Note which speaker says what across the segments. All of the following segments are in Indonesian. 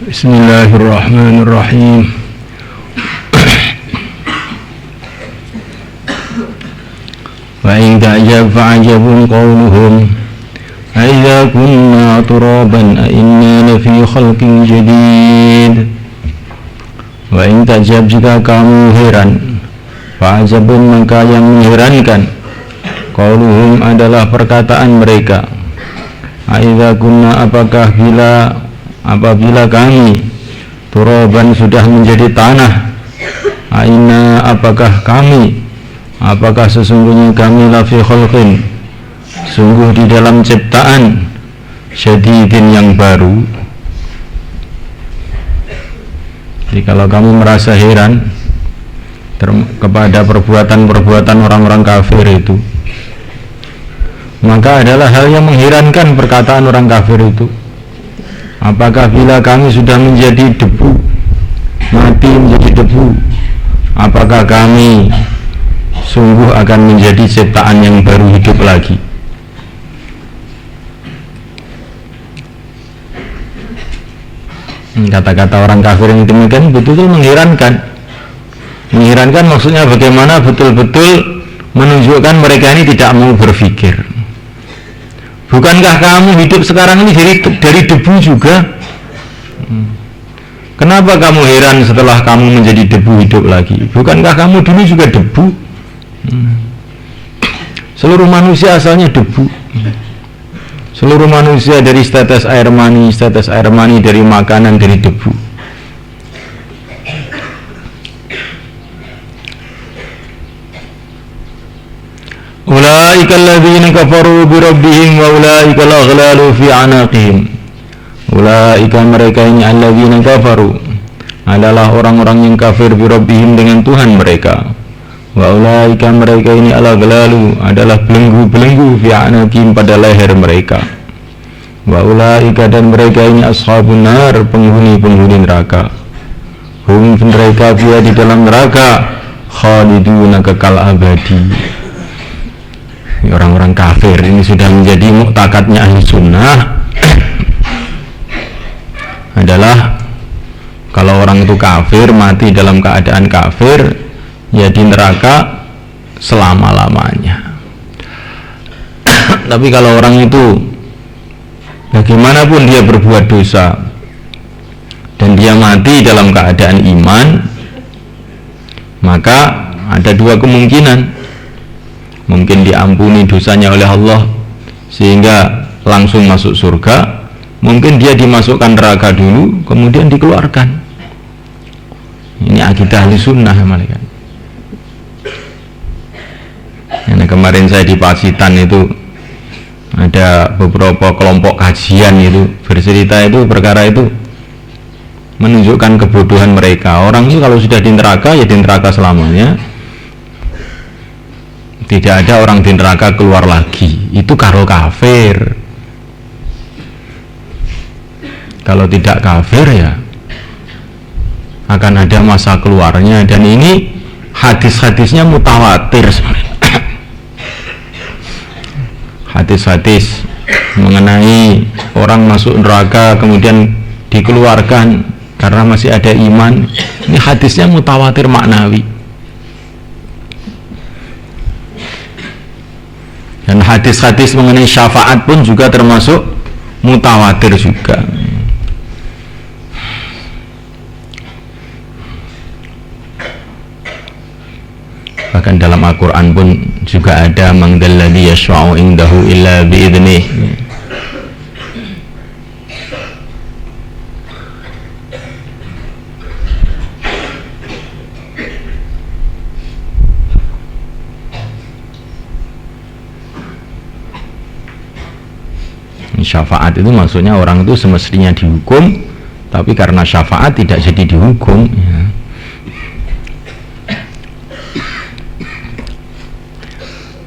Speaker 1: Bismillahirrahmanirrahim. Wa in ta'jab fa'ajabun qawluhum أَإِذَا كُنَّا تُرَابًا أَإِنَّا لَفِي خَلْقٍ جَدِيدٍ. Wa in ta'jab, jika kamu heran, fa'ajabun, maka yang mengherankan, qauluhum, adalah perkataan mereka, أَإِذَا كُنَّا, apabila kami turaban, sudah menjadi tanah, aina, apakah sesungguhnya kami lafi khalqin, sungguh di dalam ciptaan, syadidin, yang baru. Jadi kalau kamu merasa heran kepada perbuatan-perbuatan orang-orang kafir itu, maka adalah hal yang mengherankan perkataan orang kafir itu. Apakah bila kami sudah menjadi debu, mati menjadi debu, apakah kami sungguh akan menjadi ciptaan yang baru, hidup lagi? Kata-kata orang kafir yang demikian betul-betul mengherankan. Mengherankan maksudnya bagaimana betul-betul menunjukkan mereka ini tidak mau berpikir. Bukankah kamu hidup sekarang ini dari debu juga? Kenapa kamu heran setelah kamu menjadi debu hidup lagi? Bukankah kamu dulu juga debu? Seluruh manusia asalnya debu. Seluruh manusia dari setetes air mani dari makanan, dari debu. Ulaika alladzina kafaru bi rabbihim wa ulaika al-aghlalu fi anaqihim. Ulaika, mereka ini, alladzina kafaru, adalah orang-orang yang kafir, bi rabbihim, dengan Tuhan mereka. Wa ulaika, mereka ini, al-aghlalu, adalah belenggu-belenggu, fi anaqihim, pada leher mereka. Wa ulaika, dan mereka ini, ashabun nar, penghuni-penghuni neraka. Hum, mereka, dia di dalam neraka, khaliduna, kekal abadi. Orang-orang kafir ini sudah menjadi muktakadnya ahli sunnah adalah kalau orang itu kafir, mati dalam keadaan kafir, ya di neraka selama-lamanya. Tapi kalau orang itu bagaimanapun dia berbuat dosa dan dia mati dalam keadaan iman, maka ada dua kemungkinan. Mungkin diampuni dosanya oleh Allah sehingga langsung masuk surga, mungkin dia dimasukkan neraka dulu kemudian dikeluarkan. Ini akidah ahli sunnah, malaikat. Karena kemarin saya di Pacitan itu ada beberapa kelompok kajian itu bercerita itu perkara itu, menunjukkan kebodohan mereka. Orang itu kalau sudah di neraka, ya di neraka selamanya. Tidak ada orang di neraka keluar lagi. Itu kalau kafir. Kalau tidak kafir, ya akan ada masa keluarnya. Dan ini hadis-hadisnya mutawatir. Hadis-hadis mengenai orang masuk neraka kemudian dikeluarkan karena masih ada iman, ini hadisnya mutawatir maknawi. Dan hadis-hadis mengenai syafaat pun juga termasuk mutawatir juga. Bahkan dalam Al-Quran pun juga ada mangdalladzi yashfa'u indahu illa bi'idnih. Syafaat itu maksudnya orang itu semestinya dihukum, tapi karena syafaat tidak jadi dihukum, ya.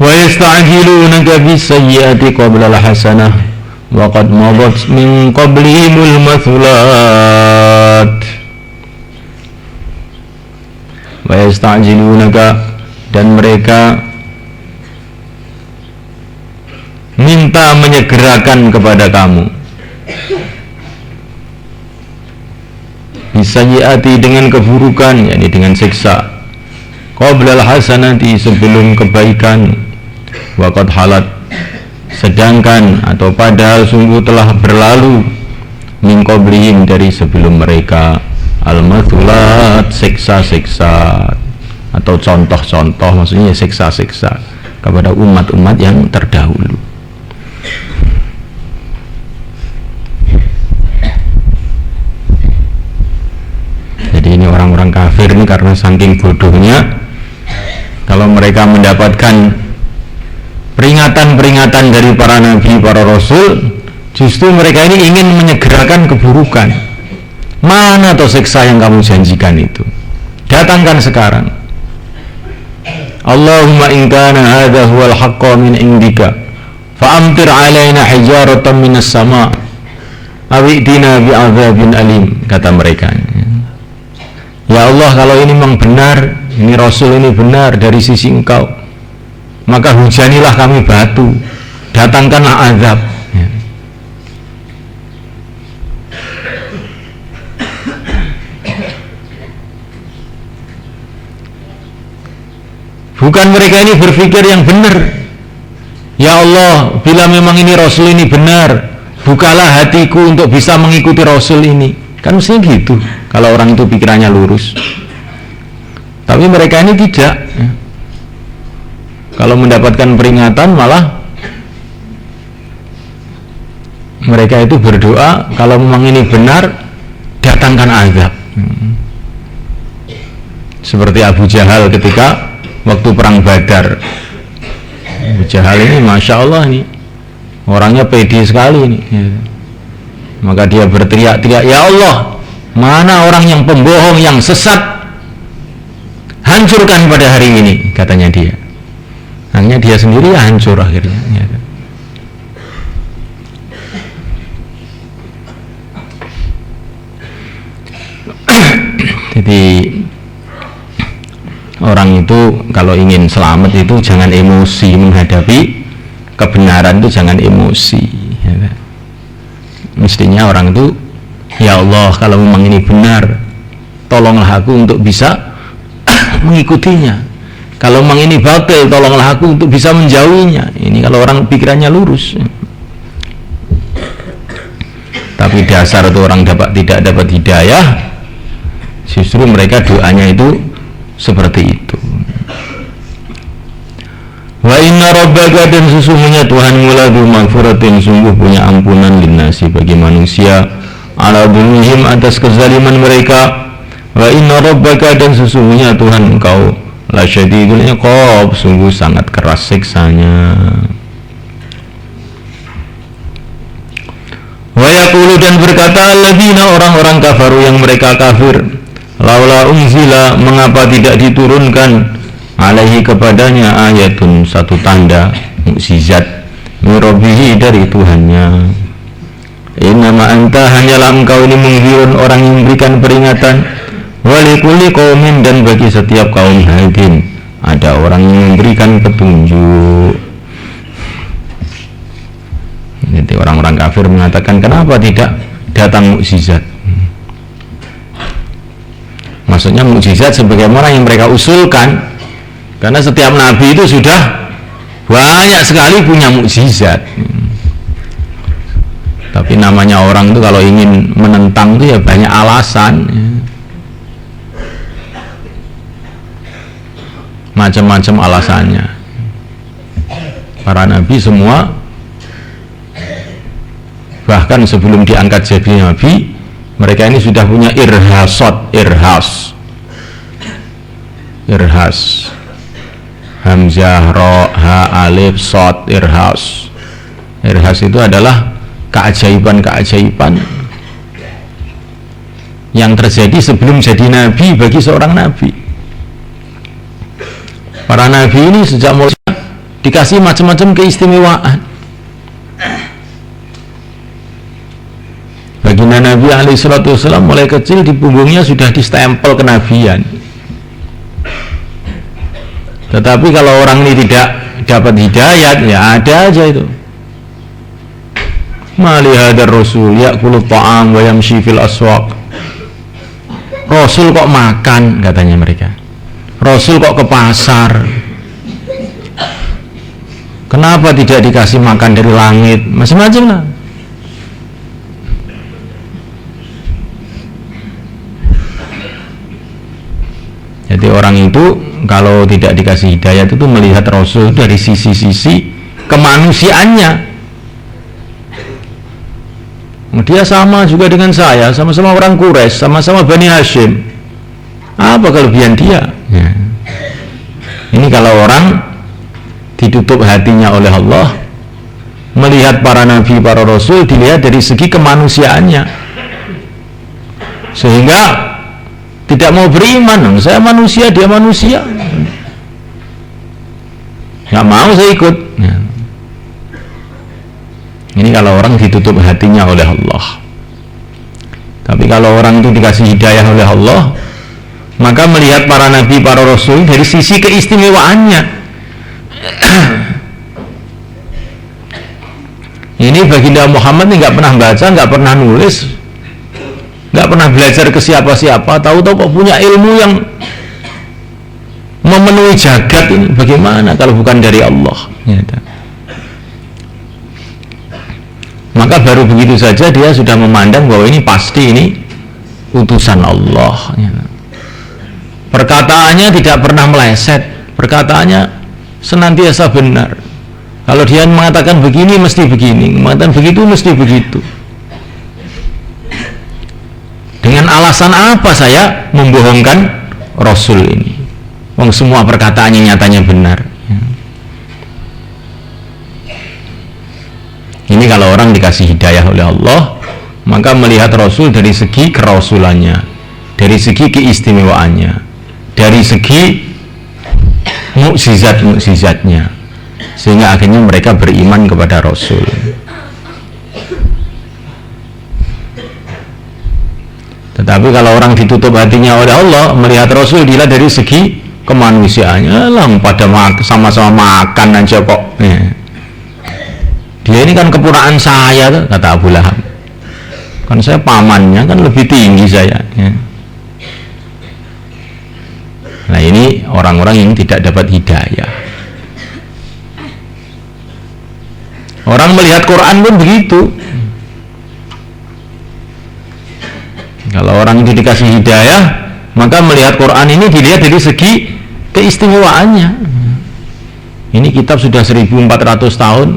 Speaker 1: Wa yasta'jilunaka bis-sayyi'ati qabla al-hasanah wa qad madat min qablihimul mathulat. Wa yasta'jilunaka, dan mereka minta menyegerakan kepada kamu bisayyiati dengan keburukan, yakni dengan siksa, qablal hasanati sebelum kebaikan, waqad halat sedangkan atau padahal sungguh telah berlalu, min qablihim dari sebelum mereka, al-mathulat siksa-siksa atau contoh-contoh, maksudnya siksa-siksa kepada umat-umat yang terdahulu. Jadi ini orang-orang kafir ini karena saking bodohnya, kalau mereka mendapatkan peringatan-peringatan dari para nabi, para rasul, justru mereka ini ingin menyegerakan keburukan. Mana atau siksa yang kamu janjikan itu? Datangkan sekarang. Allahumma in kana hadha huwal haqqa min indika fa'amtir alaina hijaratan minas sama' awi'tina bi'adzabin alim, kata mereka. Ya Allah, kalau ini memang benar, ini Rasul ini benar dari sisi Engkau, maka hujanilah kami batu, datangkanlah azab. Bukan mereka ini berpikir yang benar. Ya Allah, bila memang ini Rasul ini benar, bukalah hatiku untuk bisa mengikuti Rasul ini. Kan mestinya gitu kalau orang itu pikirannya lurus. Tapi mereka ini tidak. Kalau mendapatkan peringatan malah mereka itu berdoa, kalau memang ini benar, datangkan azab. Seperti Abu Jahal ketika waktu perang Badar. Abu Jahal ini Masya Allah ini orangnya pede sekali ini. Maka dia berteriak-teriak, ya Allah, mana orang yang pembohong, yang sesat, hancurkan pada hari ini, katanya dia. Hanya dia sendiri ya hancur akhirnya. Jadi orang itu kalau ingin selamat itu jangan emosi menghadapi kebenaran, itu jangan emosi. Mestinya orang itu, ya Allah, kalau memang ini benar, tolonglah aku untuk bisa mengikutinya. Kalau memang ini batil, tolonglah aku untuk bisa menjauhinya. Ini kalau orang pikirannya lurus. Tapi dasar itu orang tidak dapat hidayah, justru mereka doanya itu seperti itu. Wa inna rabbaka, dan sesungguhnya Tuhanmu ladzu maghfiratin, sungguh punya ampunan linnasi bagi manusia, ala dzulmihim, atas kezaliman mereka. Wa inna rabbaka, dan sesungguhnya Tuhan engkau lasyadidul iqab, sungguh sangat keras siksanya. Wa yaqulu, dan berkata alladzina, orang-orang kafaru yang mereka kafir, laula unzila, mengapa tidak diturunkan alaihi kepadanya ayatun, satu tanda mukjizat, mirabbihi, dari Tuhannya. Innama anta, hanyalah engkau ini munzirun, orang yang memberikan peringatan, walikulli qaumin, dan bagi setiap kaum hadin ada orang yang memberikan petunjuk. Jadi orang-orang kafir mengatakan, kenapa tidak datang mukjizat? Maksudnya mukjizat sebagaimana yang mereka usulkan, karena setiap nabi itu sudah banyak sekali punya mukjizat. Tapi namanya orang itu kalau ingin menentang itu ya banyak alasan, macam-macam alasannya. Para nabi semua, bahkan sebelum diangkat jadi nabi, mereka ini sudah punya irhas, hamzah, ro, ha, alif, sod, irhas itu adalah keajaiban-keajaiban yang terjadi sebelum jadi nabi bagi seorang nabi. Para nabi ini sejak mulai dikasih macam-macam keistimewaan. Baginda Nabi alaihissalam mulai kecil di punggungnya sudah distempel kenabian. Tetapi kalau orang ini tidak dapat hidayat, ya ada aja itu. Mali hadar rasul ya'kulu ta'am wa yamshi fil aswaq. Rasul kok makan, katanya mereka. Rasul kok ke pasar. Kenapa tidak dikasih makan dari langit? Macam-macam lah. Jadi orang itu kalau tidak dikasih hidayah itu melihat Rasul dari sisi-sisi kemanusiaannya. Dia sama juga dengan saya, sama-sama orang Quraisy, sama-sama Bani Hashim. Apa kelebihan dia? Ya. Ini kalau orang ditutup hatinya oleh Allah, melihat para nabi, para rasul dilihat dari segi kemanusiaannya, sehingga tidak mau beriman. Saya manusia, dia manusia, nggak mau saya ikut. Ya. Ini kalau orang ditutup hatinya oleh Allah. Tapi kalau orang itu dikasih hidayah oleh Allah, maka melihat para nabi, para rasul dari sisi keistimewaannya. Ini baginda Muhammad ini nggak pernah baca, nggak pernah nulis, nggak pernah belajar ke siapa-siapa, tahu-tahu kok punya ilmu yang memenuhi jagat ini. Bagaimana kalau bukan dari Allah? Ya, maka baru begitu saja dia sudah memandang bahwa ini pasti ini utusan Allah. Perkataannya tidak pernah meleset, perkataannya senantiasa benar. Kalau dia mengatakan begini mesti begini, mengatakan begitu mesti begitu. Dengan alasan apa saya membohongkan Rasul ini? Wong semua perkataannya nyatanya benar. Ini kalau orang dikasih hidayah oleh Allah, maka melihat Rasul dari segi kerasulannya, dari segi keistimewaannya, dari segi mukjizat-mukjizatnya, sehingga akhirnya mereka beriman kepada Rasul. Tetapi kalau orang ditutup hatinya oleh Allah, melihat Rasul dilihat dari segi kemanusiaannya, lah pada sama-sama makan aja kok. Dia ini kan keponakan saya tuh, kata Abu Lahab. Kan saya pamannya, kan lebih tinggi saya. Ya. Nah ini orang-orang yang tidak dapat hidayah. Orang melihat Quran pun begitu. Kalau orang itu dikasih hidayah, maka melihat Quran ini dilihat dari segi keistimewaannya. Ini kitab sudah 1400 tahun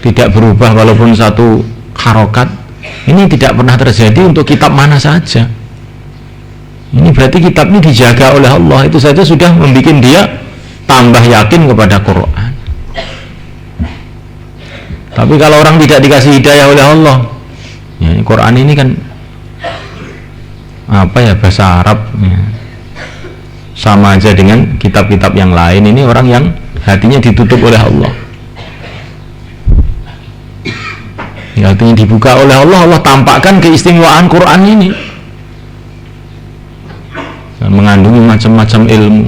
Speaker 1: tidak berubah walaupun satu harokat. Ini tidak pernah terjadi untuk kitab mana saja. Ini berarti kitab ini dijaga oleh Allah. Itu saja sudah membuat dia tambah yakin kepada Quran. Tapi kalau orang tidak dikasih hidayah oleh Allah, ya, Quran ini kan apa ya, bahasa Arab ya. Sama aja dengan kitab-kitab yang lain. Ini orang yang hatinya ditutup oleh Allah. Ya, artinya dibuka oleh Allah, Allah tampakkan keistimewaan Quran ini dan mengandungi macam-macam ilmu.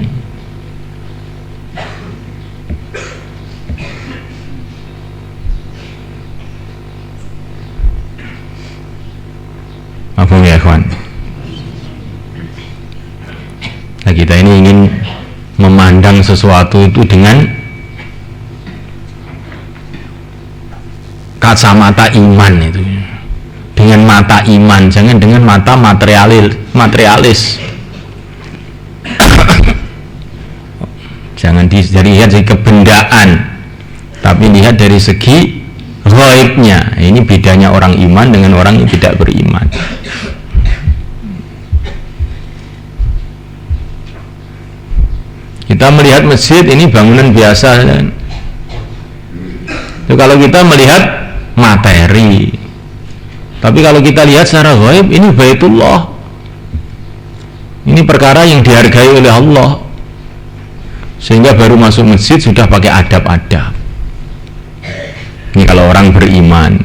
Speaker 1: Apa ya kawan? Nah, kita ini ingin memandang sesuatu itu dengan kacamata iman, itu dengan mata iman, jangan dengan mata materialis. Jangan dilihat dari kebendaan, tapi lihat dari segi ghaibnya. Ini bedanya orang iman dengan orang yang tidak beriman. Kita melihat masjid ini bangunan biasa, itu kalau kita melihat materi. Tapi kalau kita lihat secara gaib, ini Baitullah, ini perkara yang dihargai oleh Allah, sehingga baru masuk masjid sudah pakai adab-adab. Ini kalau orang beriman.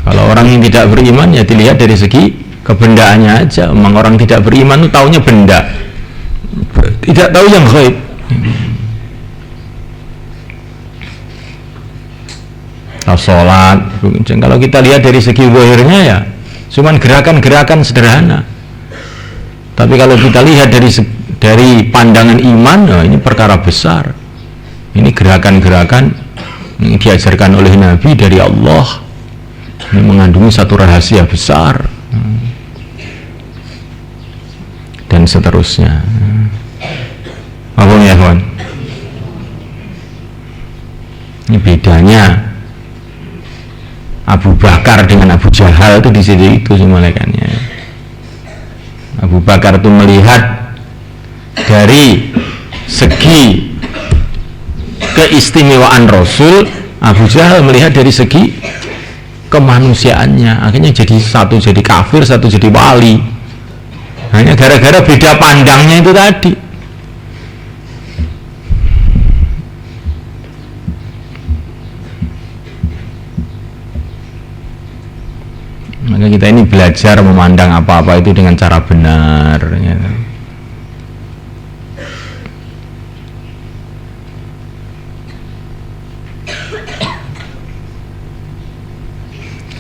Speaker 1: Kalau orang yang tidak beriman, ya dilihat dari segi kebendaannya aja. Memang orang tidak beriman itu taunya benda, tidak tahu yang gaib. sholat. Kalau kita lihat dari segi zahirnya ya cuman gerakan-gerakan sederhana. Tapi kalau kita lihat dari pandangan iman, nah ini perkara besar. Ini gerakan-gerakan yang diajarkan oleh Nabi dari Allah. Ini mengandungi satu rahasia besar. Dan seterusnya. Apa ya, kawan? Ini bedanya Abu Bakar dengan Abu Jahal itu di situ itu semalekannya. Abu Bakar itu melihat dari segi keistimewaan Rasul, Abu Jahal melihat dari segi kemanusiaannya. Akhirnya satu jadi kafir, satu jadi wali. Hanya gara-gara beda pandangnya itu tadi. Maka kita ini belajar memandang apa-apa itu dengan cara benar ya.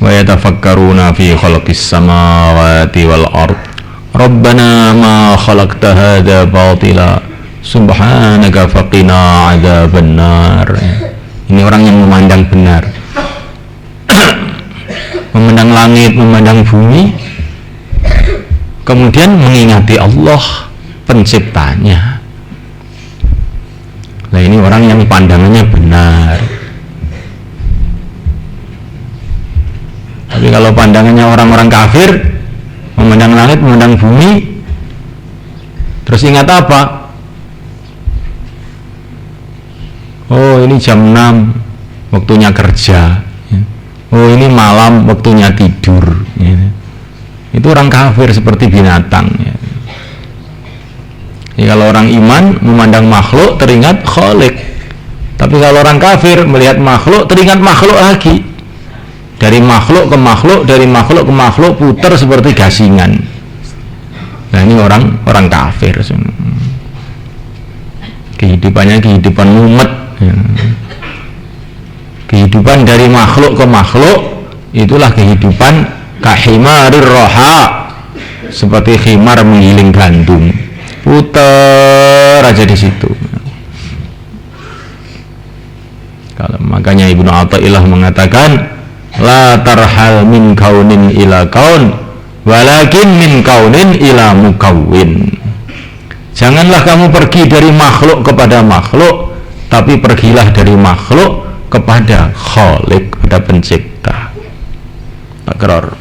Speaker 1: Wa yatafakkaruna fi khalqis samawati wal ard Rabbana ma khalaqta hadza batila subhanaka faqina adzabannar. Ini orang yang memandang benar. Memandang langit, memandang bumi, kemudian mengingati Allah penciptanya. Nah ini orang yang pandangannya benar. Tapi kalau pandangannya orang-orang kafir, memandang langit, memandang bumi, terus ingat apa? Oh ini jam 6 waktunya kerja. Oh ini malam waktunya tidur ya. Itu orang kafir seperti binatang ya. Ya, kalau orang iman memandang makhluk teringat Khalik. Tapi kalau orang kafir melihat makhluk teringat makhluk lagi. Dari makhluk ke makhluk, dari makhluk ke makhluk putar seperti gasingan. Nah ini orang kafir. Kehidupannya kehidupan mumet ya. Kehidupan dari makhluk ke makhluk itulah kehidupan kahimarir roha, seperti khimar menggiling gandum, putar aja di situ. Kalau makanya Ibnu Athaillah mengatakan la tarhal min kaunin ila kaun walakin min kaunin ila mukawwin. Janganlah kamu pergi dari makhluk kepada makhluk, tapi pergilah dari makhluk kepada Khalik, kepada pencipta. Takrar.